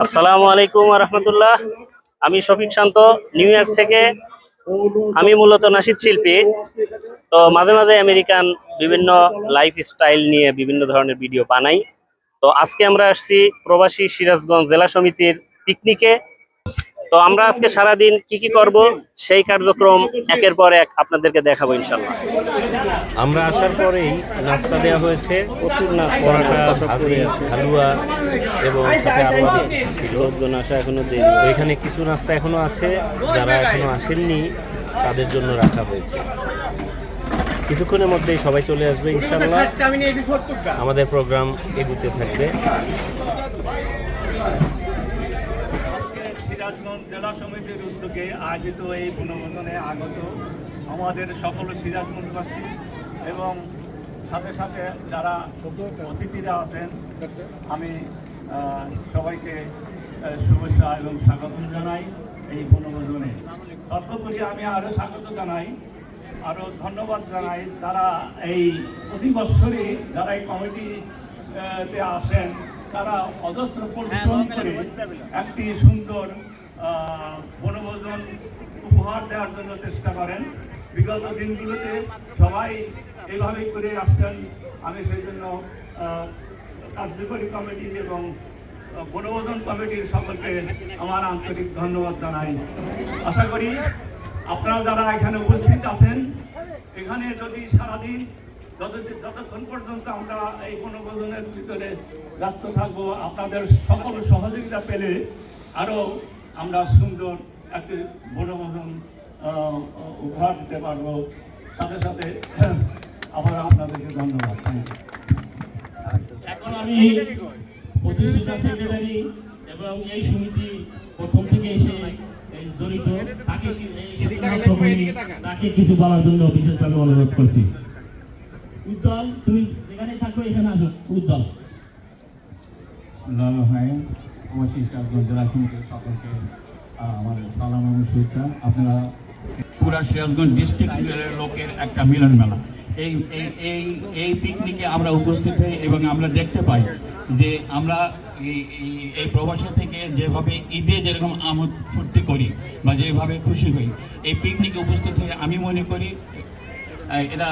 আসসালামু আলাইকুম রহমতুল্লাহ। আমি শফিক শান্ত, নিউ ইয়র্ক থেকে। আমি মূলত নাশিদ শিল্পী। তো মাঝে মাঝে আমেরিকান বিভিন্ন লাইফ স্টাইল নিয়ে বিভিন্ন ধরনের ভিডিও বানাই। তো আজকে আমরা আসছি প্রবাসী সিরাজগঞ্জ জেলা সমিতির পিকনিকে। তো আমরা আজকে সারাদিন কি কি করব সেই কার্যক্রম একের পর এক আপনাদেরকে দেখাবো ইনশাল্লাহ। আমরা আসার পরেই নাস্তা দেওয়া হয়েছে, প্রচুর নাস্তা, হালুয়া এবং সাথে আরো ছিল। লোকজন আসা এখনো দেরি, ওইখানে কিছু নাস্তা এখনো আছে, যারা এখনো আসেননি তাদের জন্য রাখা হয়েছে। কিছুক্ষণের মধ্যেই সবাই চলে আসবে ইনশাল্লাহ। আমাদের প্রোগ্রাম এগুতে থাকবে। সিরাজগঞ্জ জেলা সমিতির উদ্যোগে আয়োজিত এই বনভোজনে আগত আমাদের সকল সিরাজগঞ্জবাসী এবং সাথে সাথে যারা অতিথিরা আছেন, আমি সবাইকে শুভেচ্ছা এবং স্বাগত জানাই এই বনভোজনে। তৎপরি আমি আরও স্বাগত জানাই, আরও ধন্যবাদ জানাই যারা এই প্রতি বৎসরই যারা এই কমিটিতে আসেন, তারা অজস্র পরিশ্রম করে একটি সুন্দর বনভোজন উপহার দেওয়ার জন্য চেষ্টা করেন। বিগত দিনগুলোতে সবাই এইভাবেই করে আসছেন। আমি সেই জন্য কার্যকরী কমিটি এবং বনভোজন কমিটির সকলকে আমার আন্তরিক ধন্যবাদ জানাই। আশা করি আপনারা যারা এখানে উপস্থিত আছেন, এখানে যদি সারাদিন যতক্ষণ পর্যন্ত আমরা এই বনভোজনের ভিতরে ব্যস্ত থাকবো, আপনাদের সকল সহযোগিতা পেলে আরও আমরা সুন্দর একটি বনভোজন উপহার দিতে পারবো। সাথে সাথে আবার আপনাদেরকে ধন্যবাদ। এখন আমি প্রতিষ্ঠিত সেক্রেটারি এবং এই সমিতি প্রথম থেকে এসে জড়িত, তাকে কিছু বলার জন্য বিশেষভাবে অনুরোধ করছি। উজ্জ্বল, তুমি যেখানে থাকো এখানে আসো। উজ্জ্বল। অবশ্যই জেলা সমিতির সকলকে আমার সালাম এবং শুভেচ্ছা। আপনারা পুরা সিরাজগঞ্জ ডিস্ট্রিক্টের লোকের একটা মিলন মেলা। এই এই এই এই পিকনিকে আমরা উপস্থিত হই এবং আমরা দেখতে পাই যে আমরা এই প্রবাসী থেকে যেভাবে ঈদে যেরকম আমোদ ফুর্তি করি বা যেভাবে খুশি হই, এই পিকনিকে উপস্থিত হয়ে আমি মনে করি এরা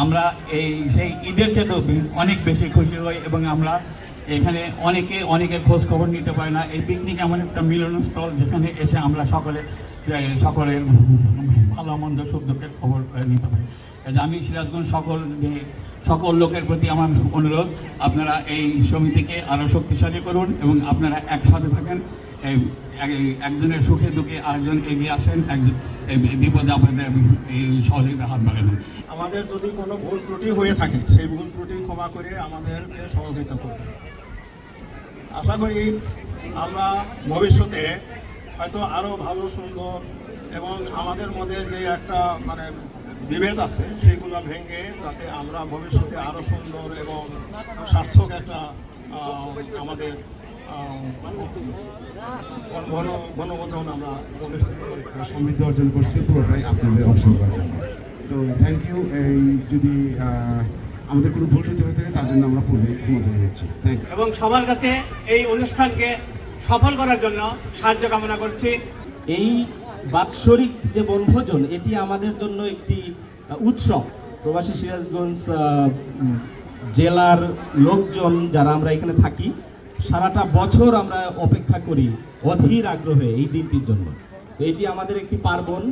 আমরা সেই ঈদের চেয়েও অনেক বেশি খুশি হই এবং আমরা এখানে অনেকের খোঁজ খবর নিতে পারি না। এই পিকনিক এমন একটা মিলনস্থল যেখানে এসে আমরা সকলের ভালো মন্দ সুখ দুঃখের খবর নিতে পারি। আমি সিরাজগঞ্জ সকল লোকের প্রতি আমার অনুরোধ, আপনারা এই সমিতিকে আরও শক্তিশালী করুন এবং আপনারা একসাথে থাকেন। একজনের সুখে দুঃখে আরেকজন এগিয়ে আসেন, একজন বিপদে আপদে এই সহযোগিতা হাত বাড়ান। আমাদের যদি কোনো ভুল ত্রুটি হয়ে থাকে, সেই ভুল ত্রুটি ক্ষমা করে আমাদেরকে সহযোগিতা করবে। আশা করি আমরা ভবিষ্যতে হয়তো আরও ভালো সুন্দর এবং আমাদের মধ্যে যে একটা বিভেদ আছে সেইগুলো ভেঙে যাতে আমরা ভবিষ্যতে আরও সুন্দর এবং সার্থক একটা আমাদের বনভোজন আমরা সমৃদ্ধি অর্জন করছি, পুরোটাই আপনাদের অপশন করার জন্য। তো থ্যাংক ইউ। এই যদি আমাদের কোনো ভুল ত্রুটি হয়ে থাকে তার জন্য আমরা পূর্বে ক্ষমা জানিয়ে দিচ্ছি। Thank you. এবং সবার কাছে এই অনুষ্ঠানকে সফল করার জন্য সাহায্য কামনা করছি। এই বাৎসরিক যে বনভোজন, এটি আমাদের জন্য একটি উৎসব। প্রবাসী সিরাজগঞ্জ জেলার লোকজন যারা আমরা এখানে থাকি, সারাটা বছর আমরা অপেক্ষা করি অধীর আগ্রহে এই দিনটির জন্য। এটি আমাদের একটি পার্বণ,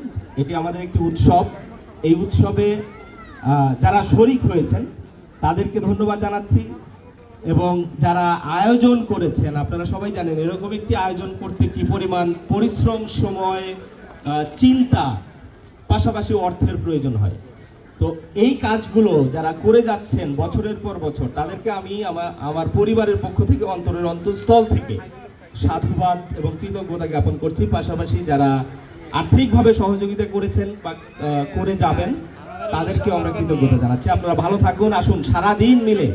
এটি আমাদের একটি উৎসব। এই উৎসবে যারা শরিক হয়েছেন তাদেরকে ধন্যবাদ জানাচ্ছি এবং যারা আয়োজন করেছেন, আপনারা সবাই জানেন এরকম একটি আয়োজন করতে কি পরিমাণ পরিশ্রম, সময়, চিন্তা, পাশাপাশি অর্থের প্রয়োজন হয়। তো এই কাজগুলো যারা করে যাচ্ছেন বছরের পর বছর, তাদেরকে আমি আমার পরিবারের পক্ষ থেকে অন্তরের অন্তঃস্থল থেকে সাধুবাদ এবং কৃতজ্ঞতা জ্ঞাপন করছি। পাশাপাশি যারা আর্থিকভাবে সহযোগিতা করেছেন বা করে যাবেন, তাদেরকেও আমরা কৃতজ্ঞতা জানাচ্ছি। আপনারা ভালো থাকুন। আসুন সারাদিন মিলে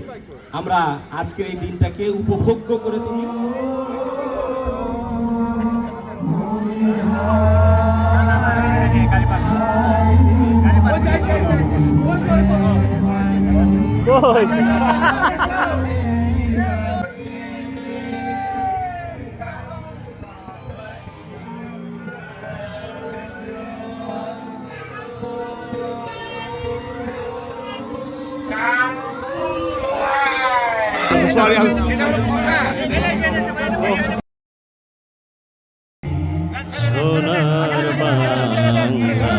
আমরা আজকের এই দিনটাকে উপভোগ্য করে তুলি। সোনার বাংলা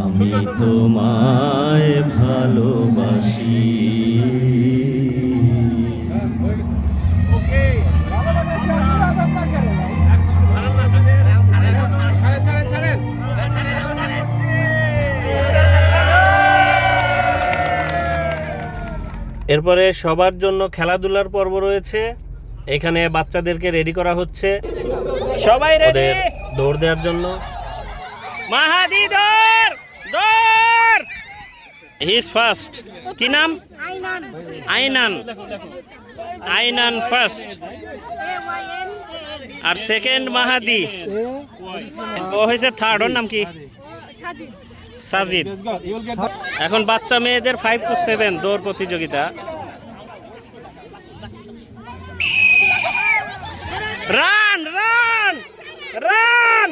আমি তোমায় ভালোবাসি। এরপরে সবার জন্য খেলাধুলার পর্ব রয়েছে। এখানে বাচ্চাদেরকে রেডি করা হচ্ছে সবাই রেডি দৌড় দেওয়ার জন্য। মাহাদি দৌড় দৌড়, হি ইজ ফার্স্ট। কি নাম? আইনান। আইনান ফার্স্ট, আর সেকেন্ড মাহাদি, ও হয়েছে থার্ড। ওর নাম কি? সাজিদ। এখন বাচ্চা মেয়েদের 5 to 7 দৌড় প্রতিযোগিতা। Run run run,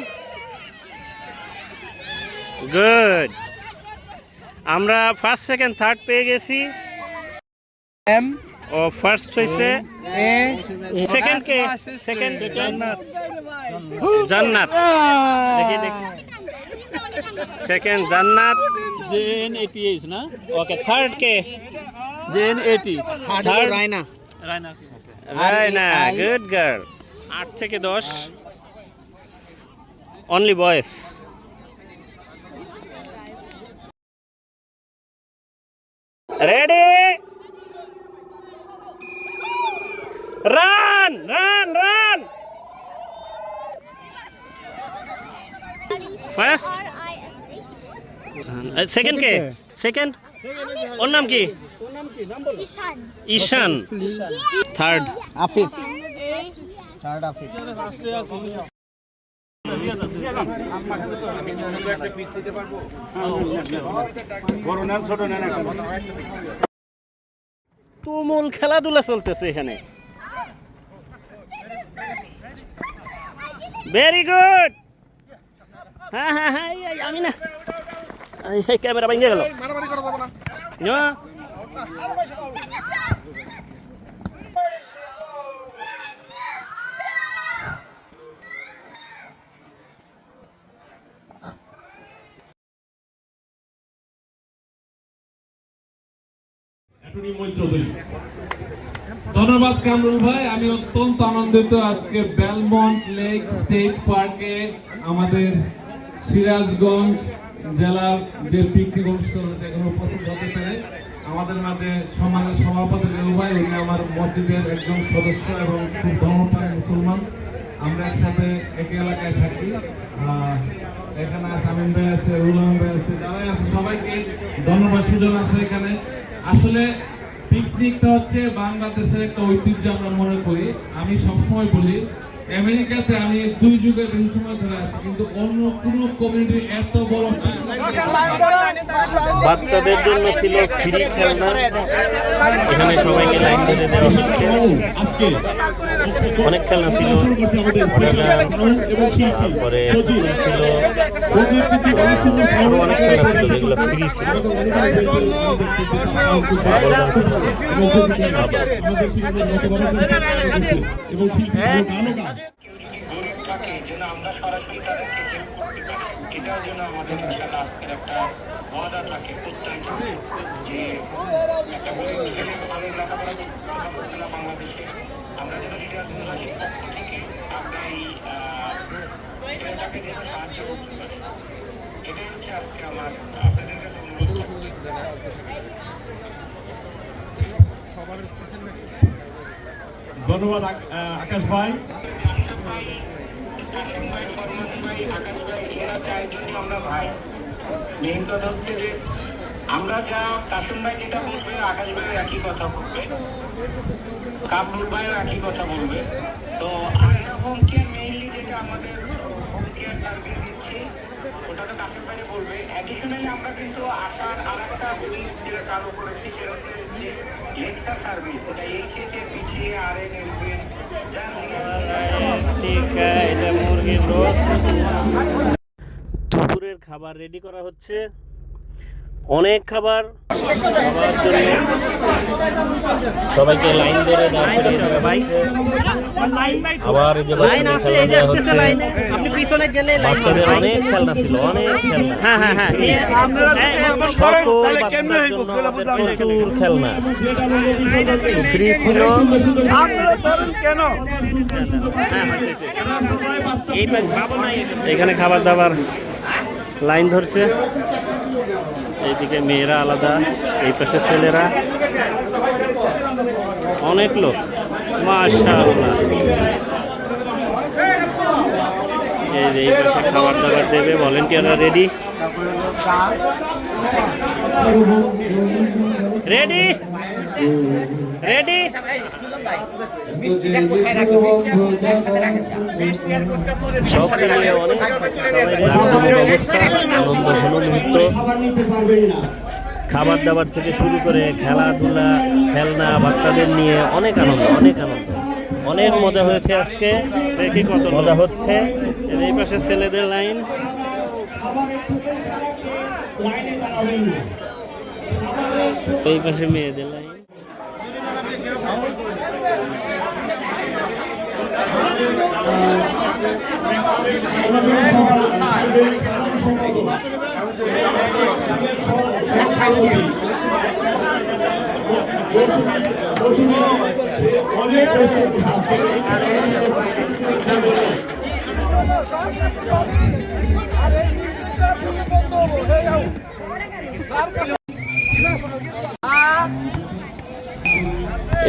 good. আমরা ফার্স্ট সেকেন্ড থার্ড পেয়ে গেছি। ও ফার্স্ট হয়েছে। সেকেন্ড কে? সেকেন্ড জান্নাত। দেখি দেখি, সেকেন্ড জান্নাত। JN88 না? ওকে, থার্ড কে? JN80 third Raina. Raina, good girl. 8 থেকে 10 only boys. Ready, run run run. First, second কে? সেকেন্ড, ওর নাম কি? ঈশান। থার্ড আফিফ। তুমুল খেলাধুলা চলতেছে এখানে। Very good. হ্যাঁ হ্যাঁ হ্যাঁ, আমি না, ক্যামেরা ভেঙে গেল। ধন্যবাদ কামরুল ভাই। আমি অত্যন্ত আনন্দিত আজকে বেলমন্ট লেক স্টেট পার্কে আমাদের সিরাজগঞ্জ জেলার যে পিকনিক অনুষ্ঠান এখানে উপস্থিত হতে পেরে। আমাদের মাঝে সম্মানিত সভাপতি রেলু ভাই, উনি আমার মসজিদের একজন সদস্য এবং খুব ধর্মপ্রাণ মুসলমান। আমরা একসাথে একই এলাকায় থাকি। এখানে সামিম ভাই আছে, রুলাম ভাই আছে, যারাই আছে সবাইকে ধন্যবাদ। সুযোগ আছে এখানে। আসলে পিকনিকটা হচ্ছে বাংলাদেশের একটা ঐতিহ্য আমরা মনে করি। আমি সবসময় বলি, আমেরিকাতে আমি 2 যুগের বেশি সময় ধরে আছি, কিন্তু অন্য কোনো কমিউনিটি এত বড় বাচ্চাদের জন্য ছিল ফ্রি খেলনা। এখানে সবাইকে লাইন ধরে দেওয়া হচ্ছে। আজকে অনেক খেলনা ছিল, তারপরে ছিল আরো অনেক খেলনা ছিল যেগুলো ফ্রি ছিল। এবং শিল্পী গরিব থাকে যেন আমরা সরাসরি তাদেরকে হেল্প করতে পারি, এটার জন্য আমাদের ইনশাআল্লাহ আজকের একটা ওয়াদা থাকে প্রত্যেক যে একটা গরিব ছেলে ভালো লেখাপড়া করতে বাংলাদেশে আমরা যেন সিরাজগঞ্জবাসীর পক্ষ থেকে আমরা এই ছেলেটাকে যেন সাহায্য করতে পারি। এটাই হচ্ছে আজকে আমার আপনাদের কাছে অনুরোধ। ধন্যবাদ আকাশ ভাই। আমরা ভাই, মেইন কথা হচ্ছে যে আমরা যা কাসুম ভাই যেটা বলবে, আকাশ ভাই একই কথা বলবে, কামরুল ভাইও একই কথা বলবে। তো আমরা হোম কেয়ার মেইনলি যেটা আমাদের হোম কেয়ার সার্ভিস দিচ্ছি, ওটা তো কাসুম ভাই বলবে। অ্যাডিশনালি আমরা কিন্তু আসার আর একটা উইংস যেটা চালু করেছি, সেটা হচ্ছে যে লেক্সার সার্ভিস, এটা এইচএস এর পিছিয়ে আরএন এলপিএন দুপুরের খাবার রেডি করা হচ্ছে। অনেক খাবার খাওয়ার জন্য সবাইকে লাইন ধরে দাঁড় করিয়ে দেওয়া হচ্ছে। আবার এই যে বাচ্চাদের খেলনা দেওয়া হচ্ছে। বাচ্চাদের অনেক খেলনা ছিল, অনেক খেলনা। সকল বাচ্চার জন্য আমাদের প্রচুর খেলনা ফ্রি ছিল। এখানে খাবার দাবার লাইন ধরছে, এইদিকে মেয়েরা আলাদা, এই পাশে ছেলেরা, অনেক লোক, মাশাআল্লাহ। এই পাশে খাবার দাবার দেবে, ভলেন্টিয়াররা রেডি রেডি রেডি। সব মিলিয়ে অনেক সবাই অবস্থা, আনন্দ ঘন মুহূর্ত। খাবার দাবার থেকে শুরু করে খেলাধুলা, খেলনা, বাচ্চাদের নিয়ে অনেক আনন্দ, অনেক আনন্দ, অনেক মজা হয়েছে আজকে। দেখি কত মজা হচ্ছে। এই পাশে ছেলেদের লাইন, এই পাশে মেয়েদের লাইন।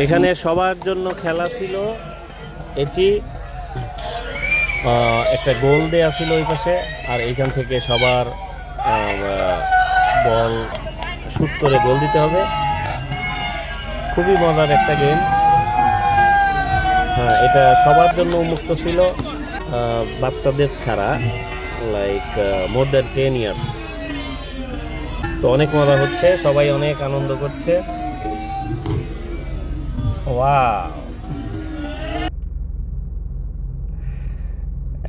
এখানে সবার জন্য খেলা ছিল। এটি একটা গোল দেয়া ছিল ওই পাশে, আর এইখান থেকে সবার বল শুট করে গোল দিতে হবে। খুবই মজার একটা গেম। হ্যাঁ, এটা সবার জন্য উন্মুক্ত ছিল, বাচ্চাদের ছাড়া, লাইক মোর দ্যান 10 ইয়ার্স। তো অনেক মজা হচ্ছে, সবাই অনেক আনন্দ করছে। ওয়াও,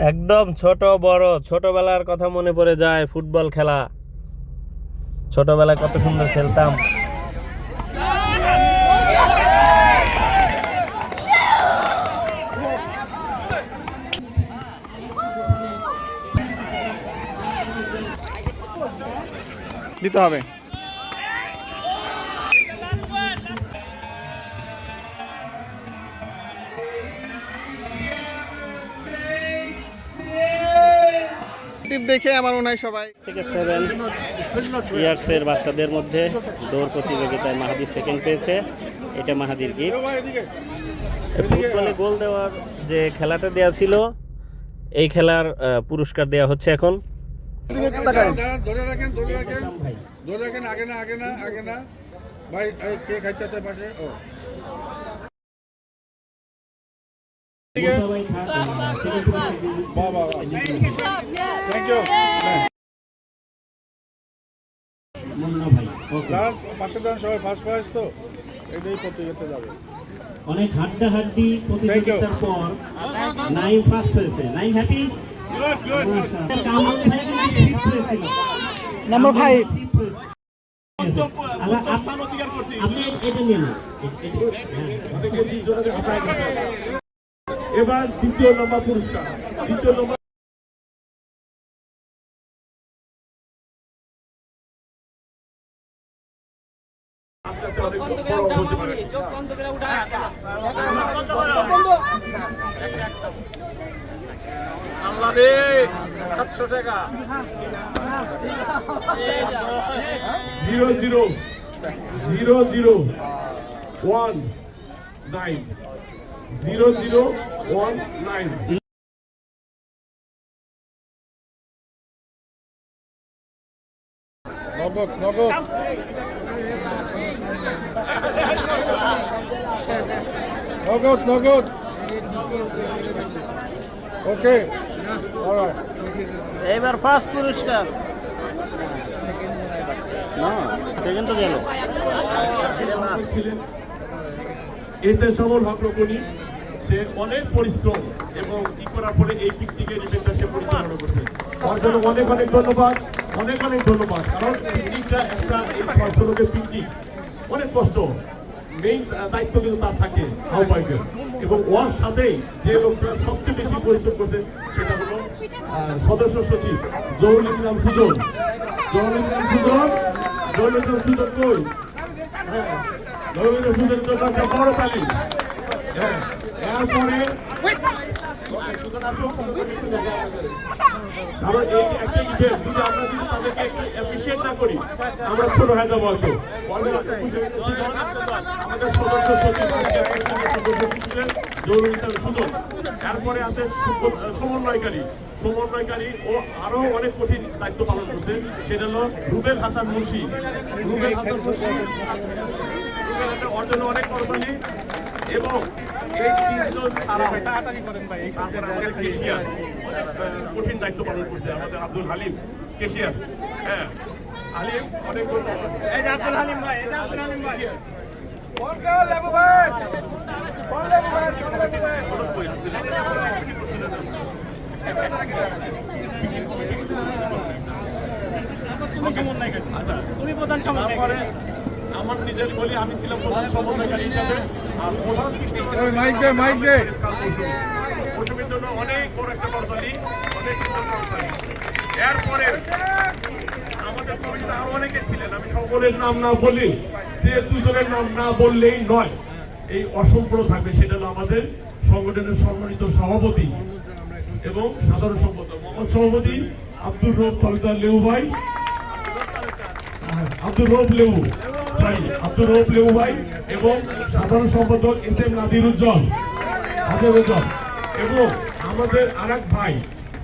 একদম ছোট বড়, ছোটবেলার কথা মনে পড়ে যায়। ফুটবল খেলা ছোটবেলায় কত সুন্দর খেলতাম। দিতে হবে। দেখে আমার মনে হয় সবাই থেকে 7 ইয়ার্সের বাচ্চাদের মধ্যে দৌড় প্রতিযোগিতায় মাহাদি সেকেন্ড পেয়েছে। এটা মাহাদির গিফট। ফুটবলে গোল দেওয়ার যে খেলাটা দেওয়া ছিল, এই খেলার পুরস্কার দেওয়া হচ্ছে এখন। ধরে রাখেন আগে না ভাই, কে খাইতেছে পাশে? ও পাশে দেন সবাই, ফার্স্ট প্রাইজ তো এটাই প্রতিযোগিতা যাবে। অনেক হাড্ডাহাড্ডি প্রতিযোগিতার পর নাইম ফার্স্ট হয়েছে। নাইম হ্যাপি? নাম্বার 5 আপনি এটা নিয়ে নেন। এবার দ্বিতীয় নম্বর পুরস্কার, দ্বিতীয় নম্বর বাংলাদেশ 700 টাকা 001900119 নগদ নগদ নগদ নগদ ওকে অলরাইট এবার ফার্স্ট পুরস্কার না সেকেন্ড তো গেল এতে সফল হকরকনি সে অনেক পরিশ্রম এবং ই করার পরে এই পিকনিকের ইভেন্টটা সে পরিচালনা করছে। তার জন্য অনেক অনেক ধন্যবাদ। অনেক অনেক ধন্যবাদ। কারণ পিকনিকটা একটা এই 600 লোকের পিকনিক অনেক কষ্ট, মেইন দায়িত্ব কিন্তু তার থাকে আহ্বায়কের, এবং ওর সাথেই যে লোকটা সবচেয়ে বেশি পরিশ্রম করছে সেটা হলো সদস্য সচিব জহুরুল ইসলাম সুজন। জহুরুল ইসলাম সুজন কই? হ্যাঁ, জহুরুল ইসলাম সুজনের জন্য একটা বড় তালি। হ্যাঁ, এরপরে কারণ এই একটা ইভেন্ট যদি আমরা যদি তাদেরকে একটু অ্যাপ্রিসিয়েট না করি আমরা ছোট হয়ে যাবো হয়তো। আমাদের সদস্য সচিব ছিলেন জহুরুল ইসলাম সুজন। এরপরে আছে সমন্বয়কারী ও আরো অনেক কঠিন দায়িত্ব পালন করছে, সেটা হলো রুবেল হাসান মুন্সি। রুবেল হাসান ওর জন্য অনেক করতালি। এবং এই তিনজন ছাড়াও তারপরে আমাদের কেশিয়ার কঠিন দায়িত্ব পালন করছে আমাদের আব্দুল হালিম কেশিয়ার। হ্যাঁ, হালিম অনেক আব্দুল হালিম ভাই, তারপরে আমার নিজের বলি আমি ছিলাম প্রধান সমন্বয়কারী হিসাবে, আর প্রধান মৌসুমীর জন্য অনেক বড় একটা করতালি, অনেক সুন্দর করতালি। এরপরে আমাদের কমিটিতে আরো অনেকে ছিলেন, আমি সকলের নাম না বলি, যে দুজনের নাম না বললেই নয়, এই অসম্পূর্ণ থাকবে। সেটা হলো আমাদের সংগঠনের সম্মানিত সভাপতি এবং সাধারণ সম্পাদক মোহাম্মদ সভাপতি আব্দুর রৌফ তালুকদার লেউ ভাই, আব্দুর রৌফ লেউ ভাই এবং সাধারণ সম্পাদক এস এম নাদিরুজ্জ্বল এবং আমাদের আরেক ভাই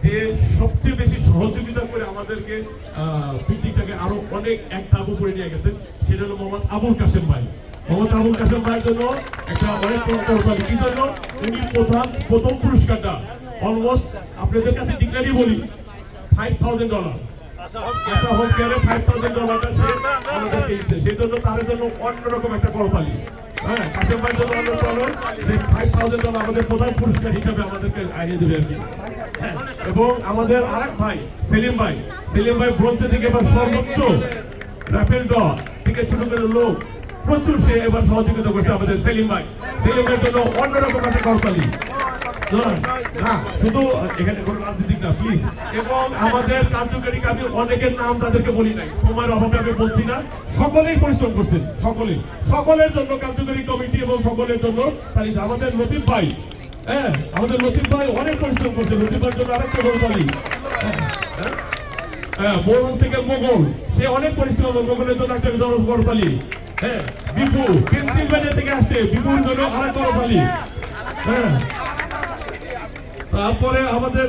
যে সবচেয়ে বেশি সহযোগিতা করে আমাদেরকে পিকনিকটাকে আরো অনেক এক ধাপ উপরে নিয়ে গেছেন, সেটা হলো মোহাম্মদ আবুল কাশেম ভাই। মোহাম্মদ আবুল কাশেম ভাইয়ের জন্য একটা অনেক করতালি। কি জন্য? উনি প্রথম পুরস্কারটা অলমোস্ট আপনাদের কাছে ডিক্লারই বলি $5,000 একটা হোম কেয়ারে $5,000 সে আমাদেরকে দিচ্ছে, সেই জন্য তার জন্য অন্যরকম একটা করতালি। হ্যাঁ, কাশেম ভাইয়ের জন্য $5,000 আমাদের প্রধান পুরস্কার হিসাবে আমাদেরকে আইনে দেবে আর কি। এবং আমাদের আরেক ভাই সেলিম ভাই ব্রোঞ্জে থেকে এবার সর্বোচ্চ রাফেল ড থেকে শুরু করে লোক প্রচুর সে এবার সহযোগিতা করছে আমাদের সেলিমের জন্য অন্যরকম একটা করতালি। না শুধু এখানে কোনো রাজনীতিক না প্লিজ। এবং আমাদের কার্যকরী কাজে অনেকের নাম তাদেরকে বলি নাই, সময়ের অভাবে আমি বলছি না, সকলেই পরিশ্রম করছেন, সকলের জন্য কার্যকরী কমিটি এবং সকলের জন্য তাই আমাদের লতিফ ভাই, হ্যাঁ আমাদের লতিফ ভাই অনেক পরিশ্রম করছে, লতিফ ভাইয়ের জন্য আরেকটা করতালি। হ্যাঁ, মোহন থেকে মোগল সে অনেক পরিশ্রম, মোগলের জন্য একটা করতালি। হ্যাঁ, বিপু পেনসিলভেনিয়া থেকে আসছে, বিপুর জন্য আরেক করতালি। হ্যাঁ, তারপরে আমাদের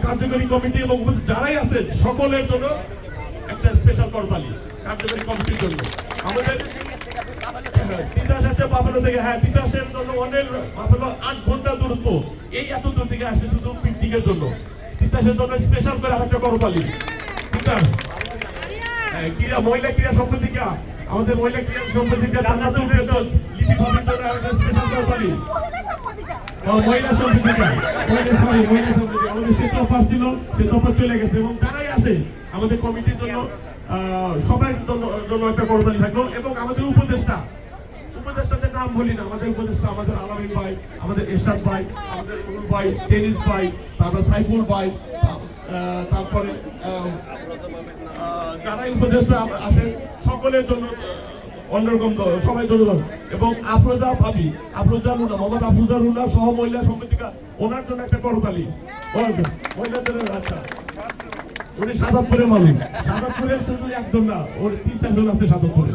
কার্যকরী কমিটি এবং যারাই আছেন সকলের জন্য একটা স্পেশাল করতালি কার্যকরী কমিটির জন্য। আমাদের তিতাস আছে বাফেলো থেকে, হ্যাঁ তিতাসের জন্য অনেক, বাফেলো 8 ঘন্টা দূরত্ব, এই এত দূর থেকে আসে শুধু পিকনিকের জন্য। তিতাসের জন্য স্পেশাল করে আরেকটা করতালি। তিতাস মহিলা ক্রীড়া সম্পাদিকা, আমাদের মহিলা ক্রীড়া সম্পাদিকা জান্নাতুল ফেরদৌস লিপি ভাবির জন্য একটা স্পেশাল করতালি। মহিলা সম্পাদিকা আমাদের সে তফাস ছিল, সে তফাস চলে গেছে। এবং যারাই আছে আমাদের কমিটির জন্য সবাই জন্য একটা করতালি থাকলো। এবং আমাদের উপদেষ্টাদের নাম বলি না, আমাদের উপদেষ্টা আমাদের আলামিন ভাই, আমাদের এরশাদ ভাই, আমাদের নুরুল ভাই, টেনিস ভাই, তারপর সাইফুল ভাই, তারপরে যারাই উপদেষ্টা আছেন সকলের জন্য অন্যরকম সবাই জন্য। এবং আফরোজা ভাবি, মোহাম্মদ আফরোজা রুনা সহ মহিলা সম্পাদিকা, ওনার জন্য একটা করতালি। মহিলার জন্য আচ্ছা, উনি সাদাতপুরের মালিক, সাদাতপুরের শুধু একজন না, ওর 3-4 জন আছে সাদাতপুরে।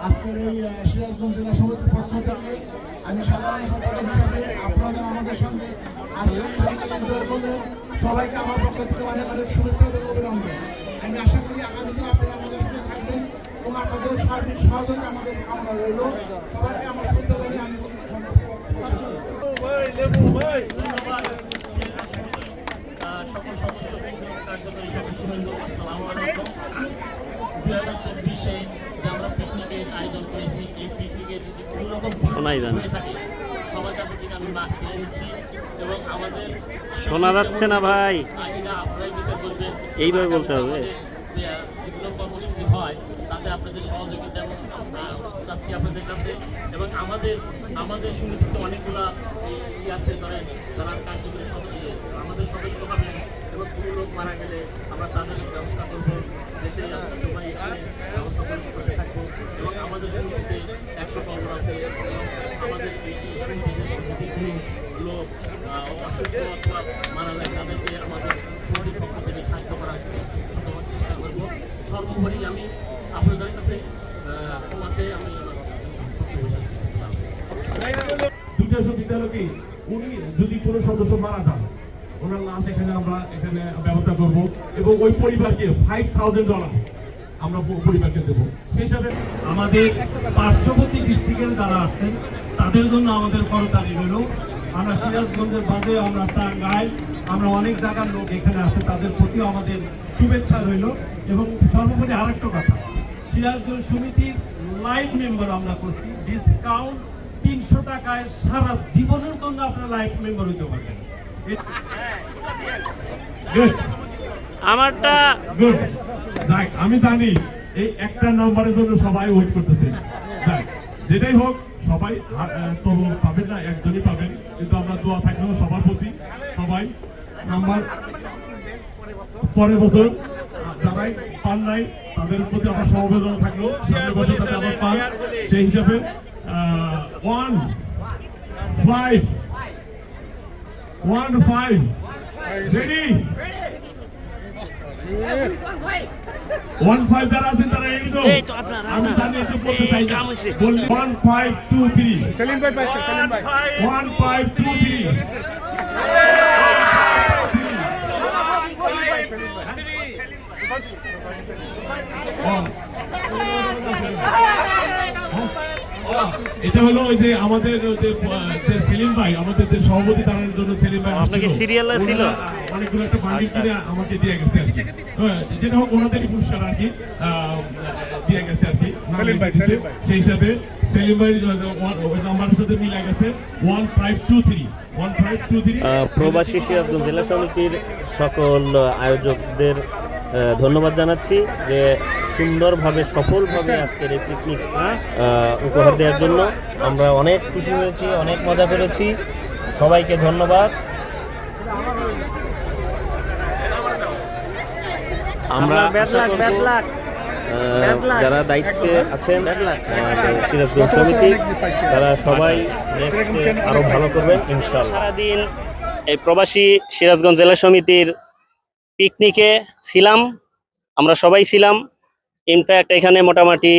আজকের এই সিরাজগঞ্জ জেলা সমিতির পক্ষ থেকে আমি সাধারণ সম্পাদক হিসাবে আপনাদের আমাদের সঙ্গে এনজয় করলে সবাইকে আমার পক্ষ থেকে অনেক শুভেচ্ছা এবং অভিনন্দন। আমি আশা করি আগামী দিনে আপনারা আমাদের সঙ্গে থাকবেন এবং আপনাদের সার্বিক সহযোগিতা আমাদের কামনা রইল। সবাইকে আমার শুভেচ্ছা জানিয়ে আমি সকল সদস্যবৃন্দ, কার্যকরী সদস্যবৃন্দ, আসসালামু আলাইকুম। 2024 যে আমরা পিকনিকের আয়োজন করেছি, এই জানাই জানাই। হয়ে থাকে সবার কাছে থেকে আমি মাছ কিনে নিচ্ছি এবং আমাদের শোনা যাচ্ছে না ভাই, এটা আপনারাই বিচার করবেন। এইভাবে বলতে হবে। যেগুলো কর্মসূচি হয় তাতে আপনাদের সহযোগিতা এবং চাচ্ছি আপনাদের কাছে, এবং আমাদের সমিতিতে অনেকগুলা আছে ধরেন যারা কার্যকরী আমাদের সদস্য হবেন এবং কোনো লোক মারা গেলে আমরা তাদের ব্যবস্থা করবো, দেশে সবাই এখানে ব্যবস্থা করতে থাকবো এবং আমাদের সমিতিতে 100 কর্ম আছে এবং আমাদের এই সমিতিতে কোনো লোক অসুস্থ অথবা মারা যায় তাদেরকে আমাদের সমিতির পক্ষ থেকে সাহায্য করার চেষ্টা করবো। সর্বোপরি আমি আপনাদের কাছে ক্ষমাতে আমি দুটো সুবিধা হলো কি, উনি যদি কোনো সদস্য মারা যান ওনার লাশ আমরা এখানে ব্যবস্থা করব এবং ওই পরিবারকে $5,000 আমরা পরিবারকে দেবো। সেই হিসাবে আমাদের পার্শ্ববর্তী ডিস্ট্রিক্টের যারা আসছেন তাদের জন্য আমাদের করতালি রইল। আমরা সিরাজগঞ্জের বাদে আমরা টাঙ্গাইল, আমরা অনেক জায়গার লোক এখানে আসছে, তাদের প্রতিও আমাদের শুভেচ্ছা রইল। এবং সর্বোপরি আরেকটা কথা, সিরাজগঞ্জ সমিতির লাইফ মেম্বার আমরা করছি, ডিসকাউন্ট 300 টাকায় সারা জীবনের জন্য আপনার লাইফ মেম্বার হইতে পারবেন। আমারটা গুড, যাক আমি জানি এই একটা নাম্বারের জন্য সবাই ওয়েট করতেছে। যাক যেটাই হোক, সবাই তবু পাবেন না, একজনই পাবেন, কিন্তু আমরা দোয়া থাকলেও সবার প্রতি সবাই নাম্বার পরের বছর যারাই পান নাই তাদের প্রতি আমার সমবেদনা থাকলো, সামনের বছর যাতে আবার পান, সেই হিসাবে 1-5 রেডি 1-5 যারা আছেন তারা রেডি তো? আমি জানি এটা বলতে চাই না, বল 1-5-2-3 সেলিম ভাই পাইছে, সেলিম ভাই 1-5-2-3 এটা হলো ওই যে আমাদের যে সেলিম ভাই, আমাদের যে সভাপতি, তার জন্য সেলিম ভাই আপনাকে সিরিয়াল ছিল অনেকগুলো একটা বান্ডিল কিনে আমাকে দিয়ে গেছে আর কি। যেটা হোক ওনাদেরই পুরস্কার আর কি দিয়ে গেছে আর কি, সেই হিসাবে সেলিম ভাই নাম্বারের সাথে মিলে গেছে 1-5-2-3 প্রবাসী সিরাজগঞ্জ জেলা সমিতির সকল আয়োজকদের ধন্যবাদ জানাচ্ছি যে সুন্দরভাবে সফলভাবে আজকের এই পিকনিক উপহার দেওয়ার জন্য। আমরা অনেক খুশি হয়েছি, অনেক মজা করেছি, সবাইকে ধন্যবাদ। আমরা যারা দায়িত্বে আছেন সিরাজগঞ্জ সমিতি, তারা সবাই আরো ভালো করবেন ইনশাআল্লাহ। সারাদিন এই প্রবাসী সিরাজগঞ্জ জেলা সমিতির পিকনিকে ছিলাম, আমরা সবাই ছিলাম। ইনফ্যাক্ট এখানে মোটামুটি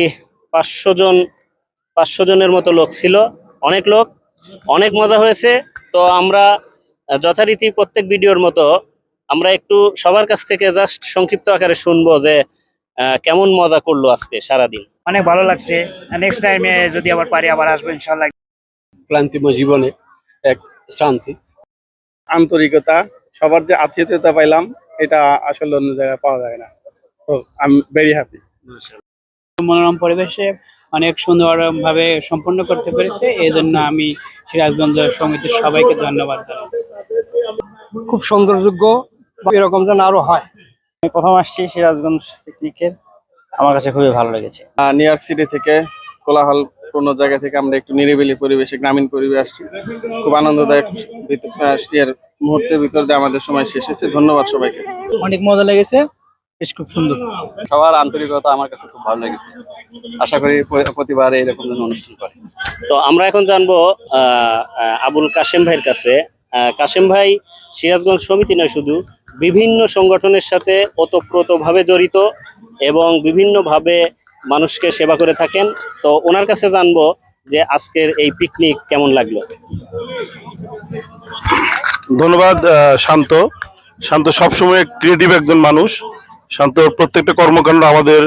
500 জনের মতো লোক ছিল, অনেক লোক, অনেক মজা হয়েছে। তো আমরা যথারীতি প্রত্যেক ভিডিওর মতো আমরা একটু সবার কাছ থেকে জাস্ট সংক্ষিপ্ত আকারে শুনবো যে কেমন মজা করলো আজকে সারাদিন। অনেক ভালো লাগছে, নেক্সট টাইমে যদি আবার পারি আবার আসবো ইনশাআল্লাহ। ক্লান্তিময় জীবনে এক শান্তি, আন্তরিকতা, সবার যে আত্মীয়তা পাইলাম, এটা আসলে অন্য জায়গায় পাওয়া যায় না। তো আই এম ভেরি হ্যাপি। মনোরম পরিবেশে অনেক সুন্দরভাবে সম্পন্ন করতে পেরেছে, এই জন্য আমি সিরাজগঞ্জ সমিতির সবাইকে ধন্যবাদ জানাই। খুব সৌন্দর্যযোগ্য, এরকম যেন আরো হয়। আমি প্রথম আসছি সিরাজগঞ্জ পিকনিকের, আমার কাছে খুবই ভালো লেগেছে। নিউ ইয়র্ক সিটি থেকে, কোলাহল পূর্ণ জায়গা থেকে আমরা একটু নিরিবিলি পরিবেশে, গ্রামীণ পরিবেশ আসছি। খুব আনন্দদায়ক মুহূর্তের ভিতর দিয়ে আমাদের সময় শেষ হয়েছে। ধন্যবাদ সবাইকে, অনেক মজা লেগেছে, বেশ খুব সুন্দর। সবার আন্তরিকতা আমার কাছে খুব ভালো লেগেছে। আশা করি প্রতিবার এরকম যেন অনুষ্ঠান করে। তো আমরা এখন জানবো আবুল কাশেম ভাইয়ের কাছে। কাশেম ভাই সিরাজগঞ্জ সমিতি নয়, শুধু বিভিন্ন সংগঠনের সাথে ওতপ্রোতভাবে জড়িত এবং বিভিন্নভাবে মানুষকে সেবা করে থাকেন। তো ওনার কাছে জানবো যে আজকের এই পিকনিক কেমন লাগলো। ধন্যবাদ। শান্ত সবসময় ক্রিয়েটিভ একজন মানুষ। শান্ত প্রত্যেকটা কর্মকাণ্ড আমাদের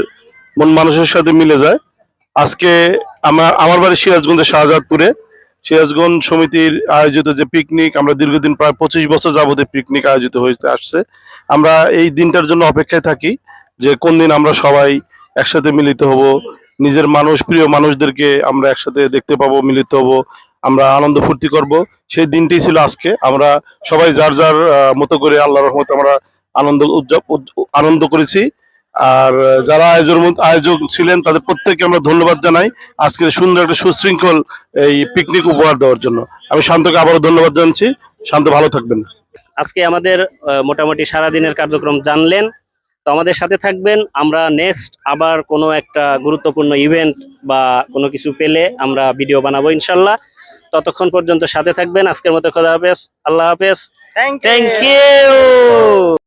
মন মানুষের সাথে মিলে যায়। আজকে আমার বাড়ি সিরাজগঞ্জের শাহজাদপুরে। সিরাজগঞ্জ সমিতির আয়োজিত যে পিকনিক, আমরা দীর্ঘদিন প্রায় 25 বছর যাবত পিকনিক আয়োজিত হয়ে আসছে। আমরা এই দিনটার জন্য অপেক্ষায় থাকি যে কোন দিন আমরা সবাই একসাথে মিলিত হব, নিজের মানুষ, প্রিয় মানুষদেরকে আমরা একসাথে দেখতে পাবো, মিলিত হবো, আমরা আনন্দ ফুর্তি করব। সেই দিনটি ছিল আজকে। আমরা সবাই যার যার মতো করে আল্লাহর রহমতে আমরা আনন্দ করেছি। আর যারা আয়োজক ছিলেন তাদের প্রত্যেককে আমরা ধন্যবাদ জানাই আজকের সুন্দর একটা সুশৃঙ্খল এই পিকনিক উপহার দেওয়ার জন্য। আমি শান্তকে আবারও ধন্যবাদ জানাচ্ছি। শান্ত, ভালো থাকবেন। আজকে আমাদের মোটামুটি সারাদিনের কার্যক্রম জানলেন। তো আমাদের সাথে থাকবেন। আমরা নেক্সট আবার কোনো একটা গুরুত্বপূর্ণ ইভেন্ট বা কোনো কিছু পেলে আমরা ভিডিও বানাবো ইনশাল্লাহ। ততক্ষণ পর্যন্ত সাথে থাকবেন। আজকের মতো খোদা হাফেজ, আল্লাহ হাফেজ, থ্যাংক ইউ।